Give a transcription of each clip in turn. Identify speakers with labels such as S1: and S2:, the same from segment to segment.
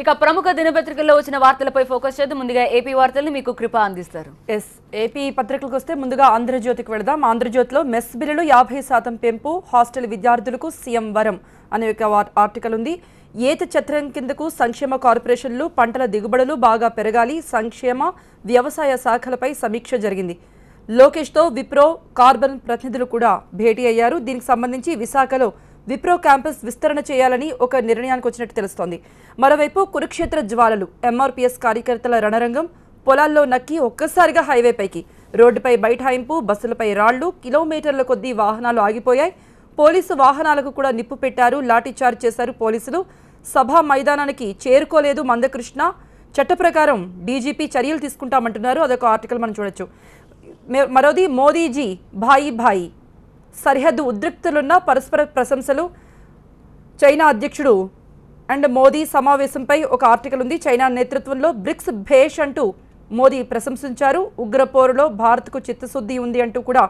S1: ఇక ప్రముఖ దినపత్రికల్లో వచ్చిన వార్తలపై ఫోకస్ చేద్దాం. ముందుగా ఏపీ వార్తల్ని మీకు కృప అందిస్తారు.
S2: ఏపీ పత్రికలకు వస్తే ముందుగా ఆంధ్రజ్యోతికి వెళదాం. ఆంధ్రజ్యోతిలో మెస్ బిల్లులు 50% పెంపు, హాస్టల్ విద్యార్థులకు సీఎం వరం అనే ఒక ఆర్టికల్ ఉంది. ఏత చట్రం కిందకు సంక్షేమ కార్పొరేషన్లు పంటల దిగుబడులు బాగా పెరగాలి, సంక్షేమ వ్యవసాయ శాఖలపై సమీక్ష జరిగింది. లోకేష్తో విప్రో కార్బన్ ప్రతినిధులు కూడా భేటీ అయ్యారు. దీనికి సంబంధించి విశాఖలో విప్రో క్యాంపస్ విస్తరణ చేయాలని ఒక నిర్ణయానికి వచ్చినట్టు తెలుస్తోంది. మరోవైపు కురుక్షేత్ర జ్వాలలు, ఎంఆర్పీఎస్ కార్యకర్తల రణరంగం, పొలాల్లో నక్కి ఒక్కసారిగా హైవేపైకి, రోడ్డుపై బైఠాయింపు, బస్సులపై రాళ్లు, కిలోమీటర్ల కొద్దీ వాహనాలు ఆగిపోయాయి. పోలీసు వాహనాలకు కూడా నిప్పు పెట్టారు, లాఠీచార్జ్ చేశారు పోలీసులు. సభా మైదానానికి చేరుకోలేదు మందకృష్ణ. చట్ట ప్రకారం డీజీపీ చర్యలు తీసుకుంటామంటున్నారు. అదొక ఆర్టికల్ మనం చూడొచ్చు. మరోది మోదీజీ భాయి భాయి, సరిహద్దు ఉద్రిక్తులున్న పరస్పర ప్రశంసలు. చైనా అధ్యక్షుడు అండ్ మోదీ సమావేశంపై ఒక ఆర్టికల్ ఉంది. చైనా నేతృత్వంలో బ్రిక్స్ భేష్ అంటూ మోదీ ప్రశంసించారు. ఉగ్రపోరులో భారత్కు చిత్తశుద్ధి ఉంది అంటూ కూడా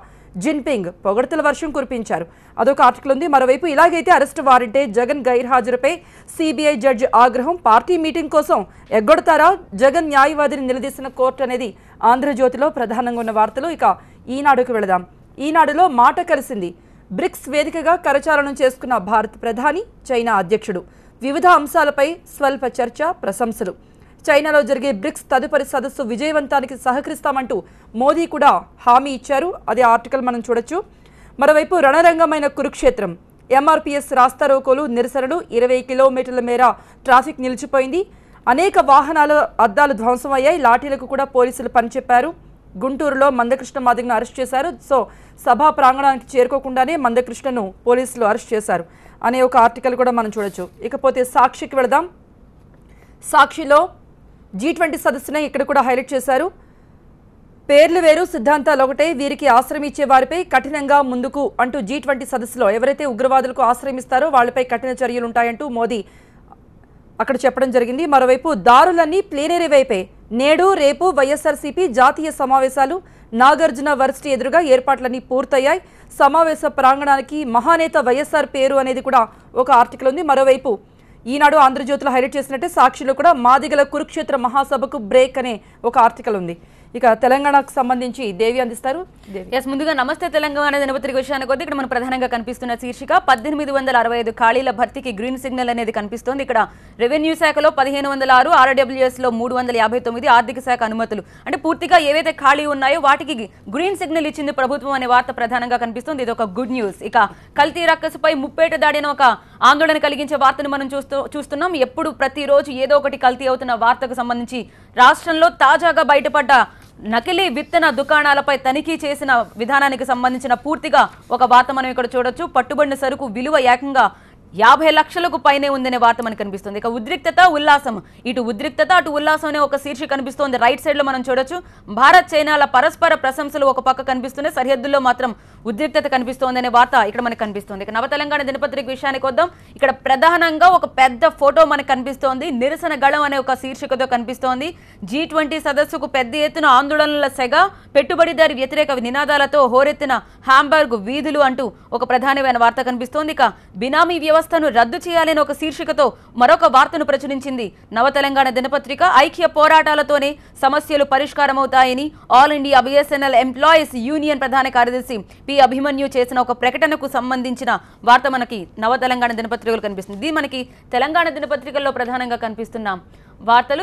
S2: జిన్పింగ్ పొగడ్తల వర్షం కురిపించారు. అదొక ఆర్టికల్ ఉంది. మరోవైపు ఇలాగైతే అరెస్టు వారెంటే, జగన్ గైర్హాజరుపై సిబిఐ జడ్జి ఆగ్రహం, పార్టీ మీటింగ్ కోసం ఎగ్గొడతారా, జగన్ న్యాయవాదిని నిలదీసిన కోర్టు అనేది ఆంధ్రజ్యోతిలో ప్రధానంగా ఉన్న వార్తలు. ఇక ఈనాడుకు వెళదాం. ఈనాడులో మాట కలిసింది. బ్రిక్స్ వేదికగా కరచాలనం చేసుకున్న భారత ప్రధాని, చైనా అధ్యక్షుడు. వివిధ అంశాలపై స్వల్ప చర్చ, ప్రశంసలు. చైనాలో జరిగే బ్రిక్స్ తదుపరి సదస్సు విజయవంతానికి సహకరిస్తామంటూ మోదీ కూడా హామీ ఇచ్చారు. అదే ఆర్టికల్ మనం చూడొచ్చు. మరోవైపు రణరంగమైన కురుక్షేత్రం, ఎంఆర్పీఎస్ రాస్తారోకోలు, నిరసనలు, 20 కిలోమీటర్ల మేర ట్రాఫిక్ నిలిచిపోయింది. అనేక వాహనాల అద్దాలు ధ్వంసమయ్యాయి. లాఠీలకు కూడా పోలీసులు పనిచెప్పారు. గుంటూరులో మందకృష్ణ మాదిగను అరెస్ట్ చేశారు. సో సభా ప్రాంగణానికి చేరుకోకుండానే మందకృష్ణను పోలీసులు అరెస్ట్ చేశారు అనే ఒక ఆర్టికల్ కూడా మనం చూడొచ్చు. ఇకపోతే సాక్షికి వెళదాం. సాక్షిలో G20 సదస్సునే ఇక్కడ కూడా హైలైట్ చేశారు. పేర్లు వేరు, సిద్ధాంతాలు ఒకటే, వీరికి ఆశ్రయం ఇచ్చే వారిపై కఠినంగా ముందుకు అంటూ G20 సదస్సులో ఎవరైతే ఉగ్రవాదులకు ఆశ్రయం ఇస్తారో వాళ్లపై కఠిన చర్యలు ఉంటాయంటూ మోదీ అక్కడ చెప్పడం జరిగింది. మరోవైపు దారులన్నీ ప్లేనరీ వైపే, నేడు రేపు వైఎస్ఆర్సీపీ జాతీయ సమావేశాలు, నాగార్జున వర్సిటీ ఎదురుగా ఏర్పాట్లన్నీ పూర్తయ్యాయి. సమావేశ ప్రాంగణానికి మహానేత వైఎస్ఆర్ పేరు అనేది కూడా ఒక ఆర్టికల్ ఉంది. మరోవైపు ఈనాడు ఆంధ్రజ్యోతిలో హైలైట్ చేసినట్టే సాక్షిలో కూడా మాదిగల కురుక్షేత్ర మహాసభకు బ్రేక్ అనే ఒక ఆర్టికల్ ఉంది. ఇక తెలంగాణకు సంబంధించి దేవి అందిస్తారు.
S1: ముందుగా నమస్తే తెలంగాణ దినపత్రిక విషయానికి వద్ద ఇక్కడ మనం ప్రధానంగా కనిపిస్తున్న శీర్షిక 1865 ఖాళీల భర్తీకి గ్రీన్ సిగ్నల్ అనేది కనిపిస్తోంది. ఇక్కడ రెవెన్యూ శాఖలో 1506, RWS లో 359, ఆర్థిక శాఖ అనుమతులు అంటే పూర్తిగా ఏవైతే ఖాళీ ఉన్నాయో వాటికి గ్రీన్ సిగ్నల్ ఇచ్చింది ప్రభుత్వం అనే వార్త ప్రధానంగా కనిపిస్తోంది. ఇది ఒక గుడ్ న్యూస్. ఇక కల్తీ రక్కసుపై ముప్పేట దాడిన ఒక ఆందోళన కలిగించే వార్తను మనం చూస్తున్నాం. ఎప్పుడు ప్రతిరోజు ఏదో ఒకటి కల్తీ అవుతున్న వార్తకు సంబంధించి రాష్ట్రంలో తాజాగా బయటపడ్డ నకిలీ విత్తన దుకాణాలపై తనిఖీ చేసిన విధానానికి సంబంధించిన పూర్తిగా ఒక వార్త మనం ఇక్కడ చూడొచ్చు. పట్టుబడిన సరుకు విలువ ఏకంగా 50 లక్షలకు పైనే ఉందనే వార్త మనకు కనిపిస్తుంది. ఇక ఉద్రిక్తత, ఉల్లాసం, ఇటు ఉద్రిక్తత అటు ఉల్లాసం అనే ఒక శీర్షిక కనిపిస్తోంది. రైట్ సైడ్ లో మనం చూడొచ్చు. భారత్ చైనాల పరస్పర ప్రశంసలు ఒక పక్క కనిపిస్తున్నాయి, సరిహద్దుల్లో మాత్రం ఉద్రిక్తత కనిపిస్తోంది అనే వార్త ఇక్కడ మనకు కనిపిస్తోంది. ఇక నవ తెలంగాణ దినపత్రిక విషయానికి వద్దాం. ఇక్కడ ప్రధానంగా ఒక పెద్ద ఫోటో మనకు కనిపిస్తోంది. నిరసన గళం అనే ఒక శీర్షికతో కనిపిస్తోంది. G20 సదస్సుకు పెద్ద ఎత్తున ఆందోళనల సెగ, పెట్టుబడిదారి వ్యతిరేక నినాదాలతో హోరెత్తిన హాంబర్గ్ వీధులు అంటూ ఒక ప్రధానమైన వార్త కనిపిస్తోంది. ఇక బినామీ వ్యవస్థను రద్దు చేయాలని ఒక శీర్షికతో మరొక వార్తను ప్రచురించింది నవ తెలంగాణ దినపత్రిక. ఐక్య పోరాటాలతోనే సమస్యలు పరిష్కారమవుతాయని all India BSNL employees union ప్రధాన కార్యదర్శి పి అభిమన్యు చేసిన ఒక ప్రకటనకు సంబంధించిన వార్త మనకి నవ తెలంగాణ దినపత్రికలు కనిపిస్తుంది. ఇది మనకి తెలంగాణ దినపత్రికల్లో ప్రధానంగా కనిపిస్తున్న వార్తలు.